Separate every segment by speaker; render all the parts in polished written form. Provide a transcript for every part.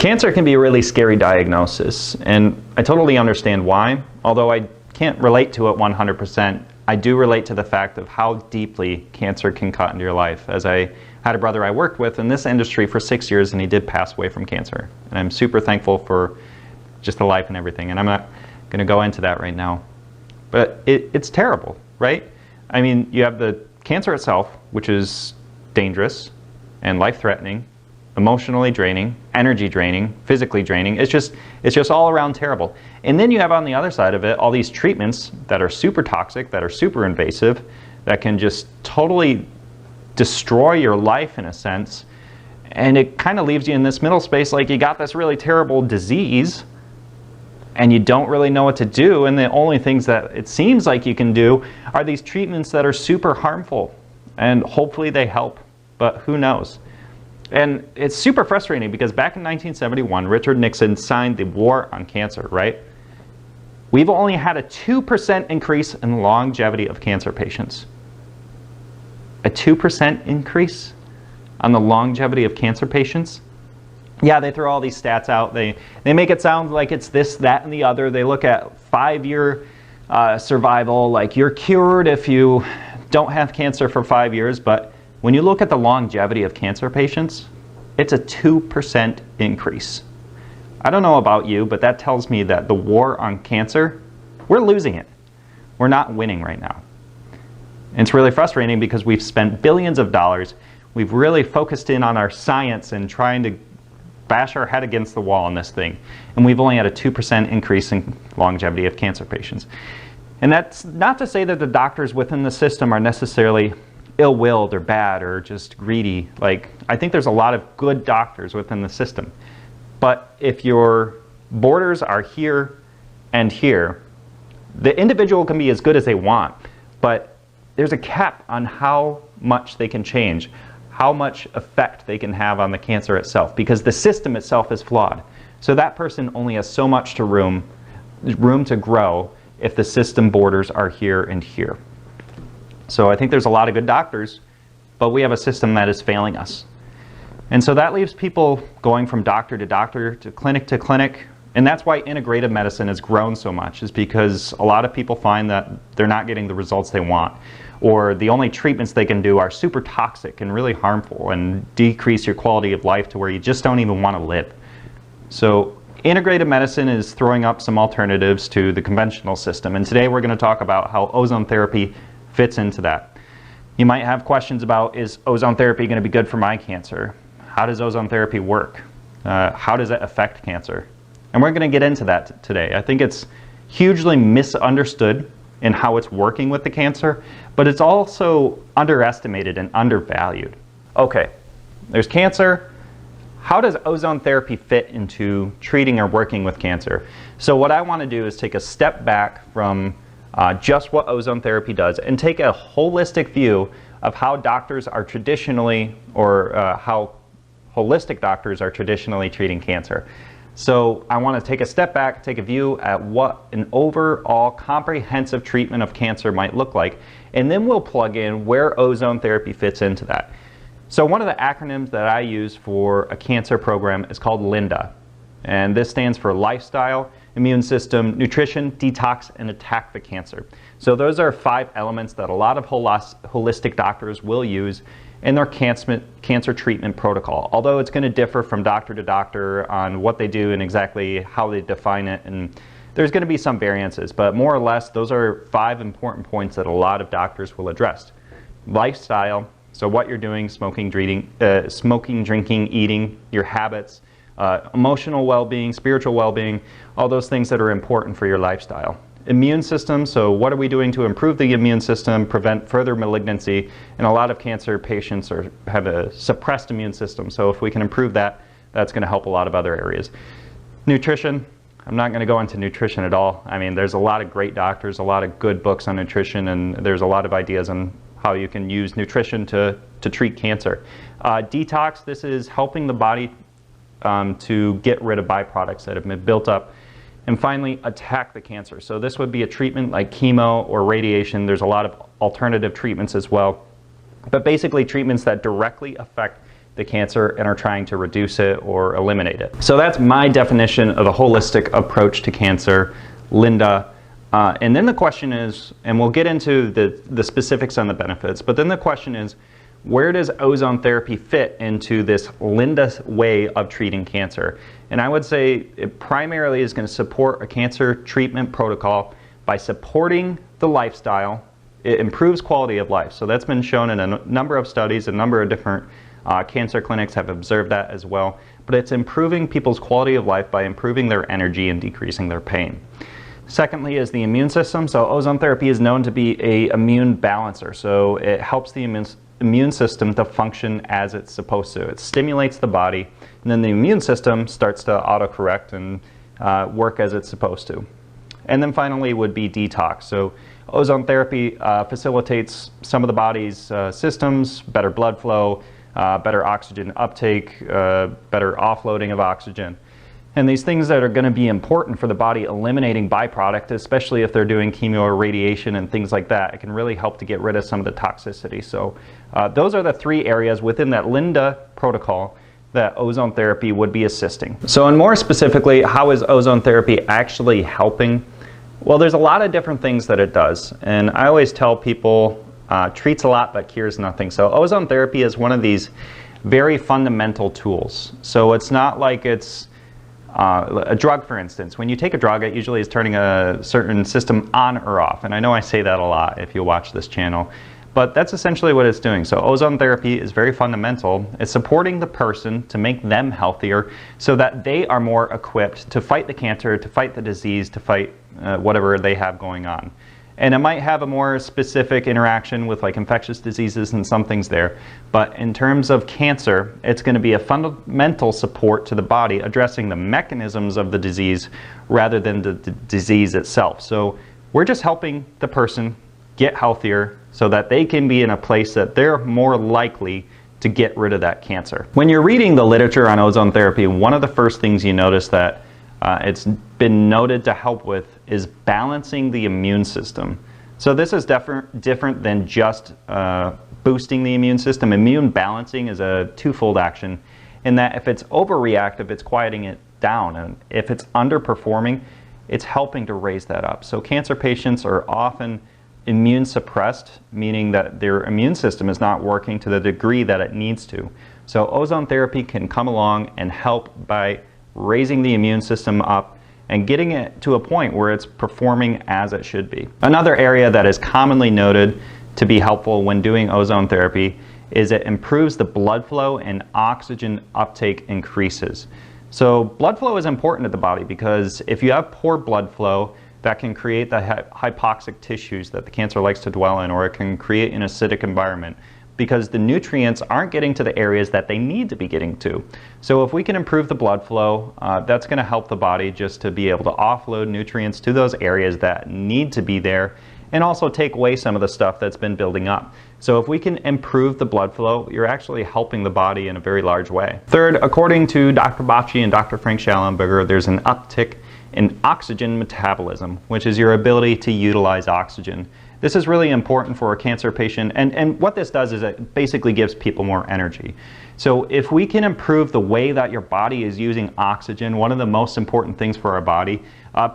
Speaker 1: Cancer can be a really scary diagnosis, and I totally understand why. Although I can't relate to it 100%, I do relate to the fact of how deeply cancer can cut into your life. As I had a brother I worked with in this industry for 6 years, and he did pass away from cancer. And I'm super thankful for just the life and everything, and I'm not going to go into that right now. But it's terrible, right? I mean, you have the cancer itself, which is dangerous and life-threatening, emotionally draining, energy draining, physically draining. It's just all around terrible. And then you have on the other side of it all these treatments that are super toxic, that are super invasive, that can just totally destroy your life in a sense. And it kind of leaves you in this middle space like you got this really terrible disease and you don't really know what to do, and the only things that it seems like you can do are these treatments that are super harmful, and hopefully they help, but who knows. And it's super frustrating because back in 1971, Richard Nixon signed the War on Cancer, right? We've only had a 2% increase in the longevity of cancer patients. A 2% increase on the longevity of cancer patients? Yeah, they throw all these stats out. They make it sound like it's this, that, and the other. They look at 5-year survival, like you're cured if you don't have cancer for 5 years, but when you look at the longevity of cancer patients, it's a 2% increase. I don't know about you, but that tells me that the war on cancer, we're losing it. We're not winning right now. And it's really frustrating because we've spent billions of dollars. We've really focused in on our science and trying to bash our head against the wall on this thing. And we've only had a 2% increase in longevity of cancer patients. And that's not to say that the doctors within the system are necessarily ill-willed or bad or just greedy. Like, I think there's a lot of good doctors within the system. But if your borders are here and here, the individual can be as good as they want, but there's a cap on how much they can change, how much effect they can have on the cancer itself, because the system itself is flawed. So that person only has so much room to grow if the system borders are here and here. So I think there's a lot of good doctors, but we have a system that is failing us. And so that leaves people going from doctor to clinic, and that's why integrative medicine has grown so much, is because a lot of people find that they're not getting the results they want, or the only treatments they can do are super toxic and really harmful and decrease your quality of life to where you just don't even want to live. So integrative medicine is throwing up some alternatives to the conventional system, and today we're going to talk about how ozone therapy fits into that. You might have questions about, is ozone therapy going to be good for my cancer? How does ozone therapy work? How does it affect cancer? And we're going to get into that today. I think it's hugely misunderstood in how it's working with the cancer, but it's also underestimated and undervalued. Okay, there's cancer. How does ozone therapy fit into treating or working with cancer? So what I want to do is take a step back from just what ozone therapy does and take a holistic view of how doctors are traditionally, or how holistic doctors are traditionally treating cancer. So I want to take a step back, take a view at what an overall comprehensive treatment of cancer might look like, and then we'll plug in where ozone therapy fits into that. So one of the acronyms that I use for a cancer program is called LINDA, and this stands for Lifestyle, Immune System, Nutrition, Detox, and Attack the Cancer. So those are 5 elements that a lot of holistic doctors will use in their cancer treatment protocol, although it's going to differ from doctor to doctor on what they do and exactly how they define it, and there's going to be some variances, but more or less those are 5 important points that a lot of doctors will address. Lifestyle, so what you're doing, smoking, drinking, eating, your habits, emotional well-being, spiritual well-being, all those things that are important for your lifestyle. Immune system, so what are we doing to improve the immune system, prevent further malignancy, and a lot of cancer patients have a suppressed immune system, so if we can improve that, that's going to help a lot of other areas. Nutrition, I'm not going to go into nutrition at all. I mean, there's a lot of great doctors, a lot of good books on nutrition, and there's a lot of ideas on how you can use nutrition to treat cancer. Detox, this is helping the body to get rid of byproducts that have been built up. And finally, attack the cancer. So this would be a treatment like chemo or radiation. There's a lot of alternative treatments as well. But basically treatments that directly affect the cancer and are trying to reduce it or eliminate it. So that's my definition of a holistic approach to cancer, Linda. And then the question is, and we'll get into the specifics on the benefits, but then the question is, where does ozone therapy fit into this Linda way of treating cancer? And I would say it primarily is going to support a cancer treatment protocol by supporting the lifestyle. It improves quality of life. So that's been shown in a number of studies. A number of different cancer clinics have observed that as well. But it's improving people's quality of life by improving their energy and decreasing their pain. Secondly is the immune system. So ozone therapy is known to be an immune balancer. So it helps the immune system to function as it's supposed to. It stimulates the body, and then the immune system starts to autocorrect and work as it's supposed to. And then finally would be detox. So ozone therapy facilitates some of the body's systems, better blood flow, better oxygen uptake, better offloading of oxygen. And these things that are going to be important for the body eliminating byproduct, especially if they're doing chemo or radiation and things like that, it can really help to get rid of some of the toxicity. So those are the three areas within that Linda protocol that ozone therapy would be assisting. So, and more specifically, how is ozone therapy actually helping? Well, there's a lot of different things that it does. And I always tell people, treats a lot but cures nothing. So ozone therapy is one of these very fundamental tools. So it's not like it's a drug, for instance. When you take a drug, it usually is turning a certain system on or off. And I know I say that a lot if you watch this channel, but that's essentially what it's doing. So ozone therapy is very fundamental. It's supporting the person to make them healthier so that they are more equipped to fight the cancer, to fight the disease, to fight whatever they have going on. And it might have a more specific interaction with like infectious diseases and some things there. But in terms of cancer, it's going to be a fundamental support to the body addressing the mechanisms of the disease rather than the disease itself. So we're just helping the person get healthier so that they can be in a place that they're more likely to get rid of that cancer. When you're reading the literature on ozone therapy, one of the first things you notice that it's been noted to help with is balancing the immune system. So this is different than just boosting the immune system. Immune balancing is a twofold action in that if it's overreactive, it's quieting it down. And if it's underperforming, it's helping to raise that up. So cancer patients are often immune suppressed, meaning that their immune system is not working to the degree that it needs to. So ozone therapy can come along and help by raising the immune system up and getting it to a point where it's performing as it should be. Another area that is commonly noted to be helpful when doing ozone therapy is it improves the blood flow and oxygen uptake increases. So blood flow is important to the body because if you have poor blood flow, that can create the hypoxic tissues that the cancer likes to dwell in, or it can create an acidic environment because the nutrients aren't getting to the areas that they need to be getting to. So if we can improve the blood flow, that's going to help the body just to be able to offload nutrients to those areas that need to be there and also take away some of the stuff that's been building up. So if we can improve the blood flow, you're actually helping the body in a very large way. Third, according to Dr. Bacci and Dr. Frank Schallenberger, there's an uptick in oxygen metabolism, which is your ability to utilize oxygen. This is really important for a cancer patient, and what this does is it basically gives people more energy. So if we can improve the way that your body is using oxygen, one of the most important things for our body,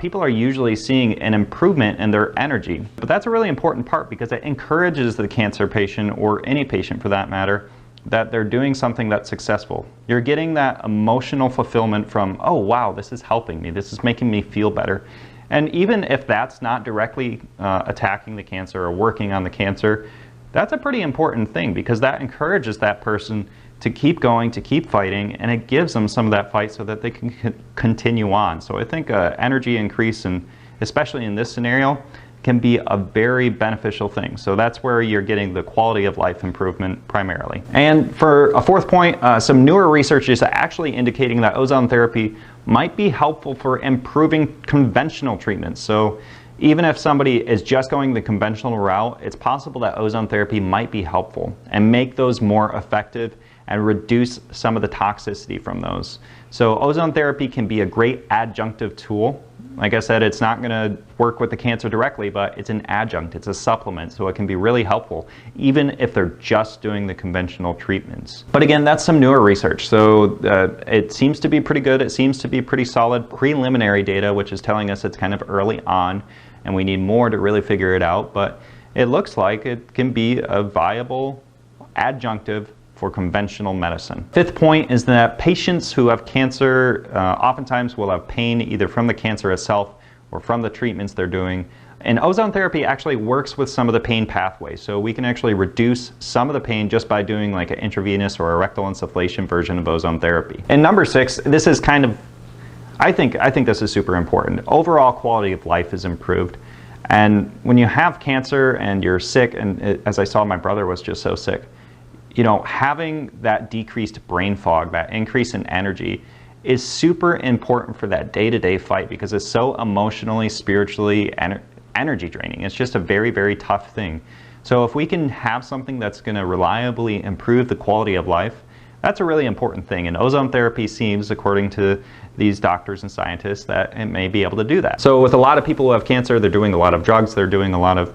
Speaker 1: people are usually seeing an improvement in their energy. But that's a really important part because it encourages the cancer patient, or any patient for that matter, that they're doing something that's successful. You're getting that emotional fulfillment from, oh wow, this is helping me, this is making me feel better. And even if that's not directly attacking the cancer or working on the cancer, that's a pretty important thing because that encourages that person to keep going, to keep fighting, and it gives them some of that fight so that they can continue on. So I think energy increase, and especially in this scenario, can be a very beneficial thing. So that's where you're getting the quality of life improvement primarily. And for a fourth point, some newer research is actually indicating that ozone therapy might be helpful for improving conventional treatments. So even if somebody is just going the conventional route, it's possible that ozone therapy might be helpful and make those more effective and reduce some of the toxicity from those. So ozone therapy can be a great adjunctive tool Like I said, it's not going to work with the cancer directly, but it's an adjunct, it's a supplement, so it can be really helpful, even if they're just doing the conventional treatments. But again, that's some newer research, so it seems to be pretty good, it seems to be pretty solid preliminary data, which is telling us it's kind of early on, and we need more to really figure it out, but it looks like it can be a viable adjunctive for conventional medicine. Fifth point is that patients who have cancer oftentimes will have pain either from the cancer itself or from the treatments they're doing. And ozone therapy actually works with some of the pain pathways. So we can actually reduce some of the pain just by doing like an intravenous or a rectal insufflation version of ozone therapy. And number 6, this is kind of, I think this is super important. Overall quality of life is improved. And when you have cancer and you're sick, and as I saw, my brother was just so sick, you know, having that decreased brain fog, that increase in energy is super important for that day-to-day fight because it's so emotionally, spiritually, energy draining. It's just a very, very tough thing. So if we can have something that's going to reliably improve the quality of life, that's a really important thing. And ozone therapy seems, according to these doctors and scientists, that it may be able to do that. So with a lot of people who have cancer, they're doing a lot of drugs, they're doing a lot of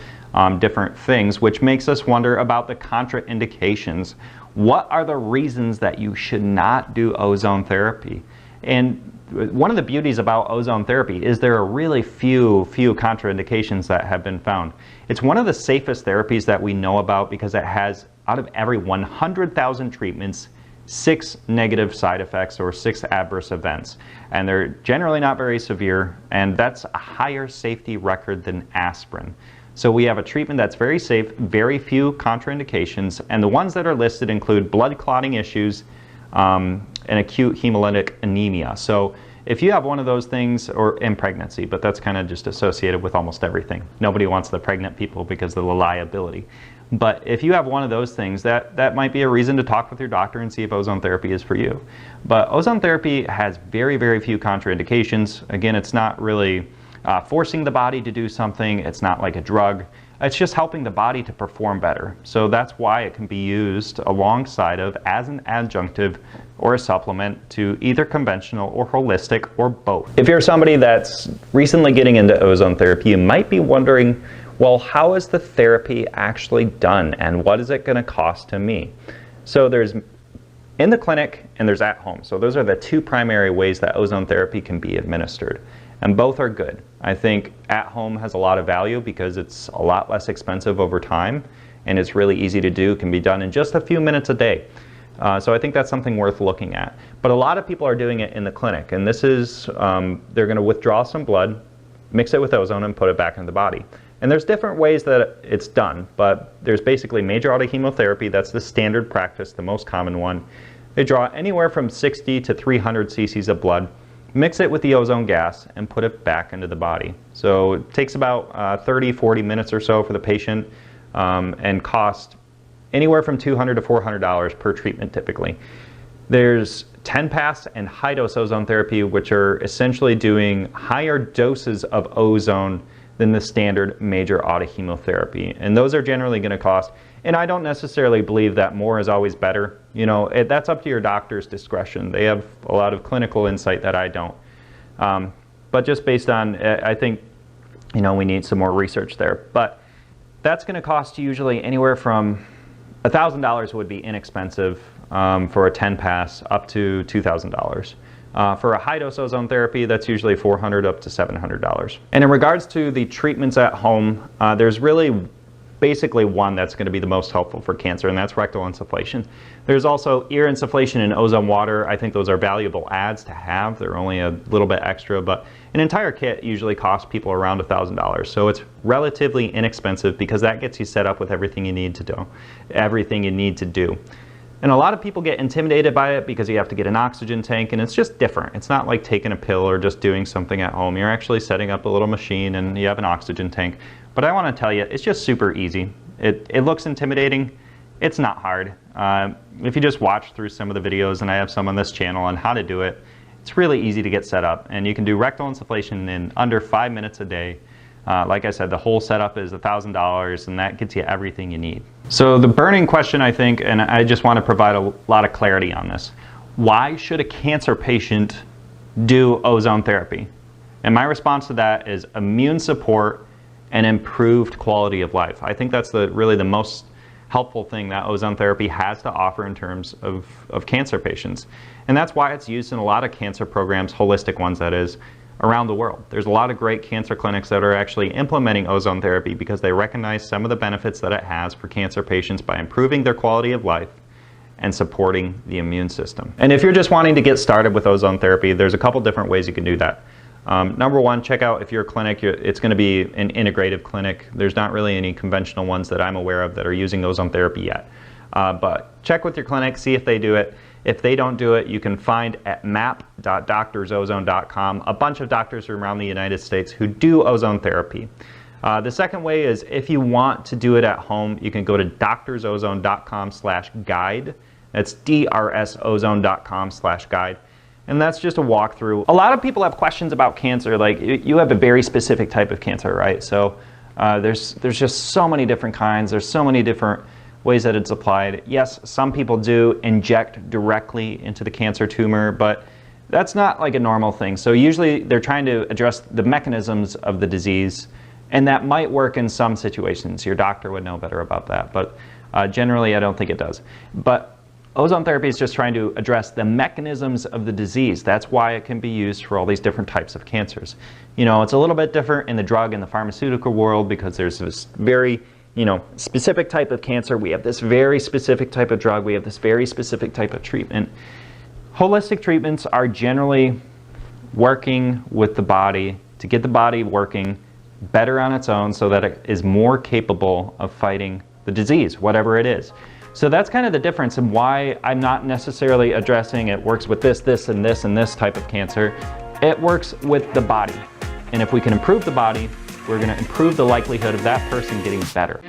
Speaker 1: different things, which makes us wonder about the contraindications. What are the reasons that you should not do ozone therapy? And one of the beauties about ozone therapy is there are really few contraindications that have been found. It's one of the safest therapies that we know about because it has, out of every 100,000 treatments, 6 negative side effects or 6 adverse events. And they're generally not very severe, and that's a higher safety record than aspirin. So we have a treatment that's very safe, very few contraindications, and the ones that are listed include blood clotting issues and acute hemolytic anemia. So if you have one of those things, or in pregnancy, but that's kind of just associated with almost everything. Nobody wants the pregnant people because of the liability. But if you have one of those things, that might be a reason to talk with your doctor and see if ozone therapy is for you. But ozone therapy has very, very few contraindications. Again, it's not really forcing the body to do something. It's not like a drug. It's just helping the body to perform better. So that's why it can be used alongside of as an adjunctive or a supplement to either conventional or holistic or both. If you're somebody that's recently getting into ozone therapy, you might be wondering, well, how is the therapy actually done and what is it going to cost to me? So there's in the clinic and there's at home. So those are the 2 primary ways that ozone therapy can be administered. And both are good. I think at home has a lot of value because it's a lot less expensive over time and it's really easy to do. It can be done in just a few minutes a day. So I think that's something worth looking at. But a lot of people are doing it in the clinic, and this is, they're going to withdraw some blood, mix it with ozone, and put it back in the body. And there's different ways that it's done, but there's basically major autohemotherapy. That's the standard practice, the most common one. They draw anywhere from 60 to 300 cc's of blood, mix it with the ozone gas, and put it back into the body. So it takes about 30-40 minutes or so for the patient and cost anywhere from $200 to $400 per treatment typically. There's 10-pass and high-dose ozone therapy, which are essentially doing higher doses of ozone than the standard major autohemotherapy. And those are generally going to cost, and I don't necessarily believe that more is always better. You know, that's up to your doctor's discretion. They have a lot of clinical insight that I don't. But just based on, I think, you know, we need some more research there. But that's going to cost usually anywhere from $1,000 would be inexpensive for a 10-pass up to $2,000. For a high-dose ozone therapy, that's usually $400 up to $700. And in regards to the treatments at home, there's really basically one that's going to be the most helpful for cancer, and that's rectal insufflation. There's also ear insufflation and ozone water. I think those are valuable adds to have. They're only a little bit extra, but an entire kit usually costs people around $1,000. So it's relatively inexpensive because that gets you set up with everything you need to do. And a lot of people get intimidated by it because you have to get an oxygen tank, and it's just different. It's not like taking a pill or just doing something at home. You're actually setting up a little machine and you have an oxygen tank. But I want to tell you, it's just super easy. It looks intimidating. It's not hard. If you just watch through some of the videos, and I have some on this channel on how to do it, it's really easy to get set up. And you can do rectal insufflation in under 5 minutes a day. Like I said, the whole setup is $1,000, and that gets you everything you need. So the burning question, I think, and I just want to provide a lot of clarity on this. Why should a cancer patient do ozone therapy? And my response to that is immune support and improved quality of life. I think that's really the most helpful thing that ozone therapy has to offer in terms of cancer patients. And that's why it's used in a lot of cancer programs, holistic ones that is, around the world. There's a lot of great cancer clinics that are actually implementing ozone therapy because they recognize some of the benefits that it has for cancer patients by improving their quality of life and supporting the immune system. And if you're just wanting to get started with ozone therapy, there's a couple different ways you can do that. Number one, check out if your clinic, it's going to be an integrative clinic. There's not really any conventional ones that I'm aware of that are using ozone therapy yet. But check with your clinic, see if they do it. If they don't do it, you can find at map.doctorsozone.com a bunch of doctors around the United States who do ozone therapy. The second way is if you want to do it at home, you can go to doctorsozone.com/guide. That's drsozone.com/guide. And that's just a walkthrough. A lot of people have questions about cancer, like you have a very specific type of cancer, right? So there's just so many different kinds, there's so many different ways that it's applied. Yes, some people do inject directly into the cancer tumor, but that's not like a normal thing. So usually they're trying to address the mechanisms of the disease, and that might work in some situations. Your doctor would know better about that, but generally I don't think it does. But ozone therapy is just trying to address the mechanisms of the disease. That's why it can be used for all these different types of cancers. You know, it's a little bit different in the drug and the pharmaceutical world because there's this very specific type of cancer. We have this very specific type of drug. We have this very specific type of treatment. Holistic treatments are generally working with the body to get the body working better on its own so that it is more capable of fighting the disease, whatever it is. So that's kind of the difference and why I'm not necessarily addressing it works with this, and this type of cancer. It works with the body. And if we can improve the body, we're going to improve the likelihood of that person getting better.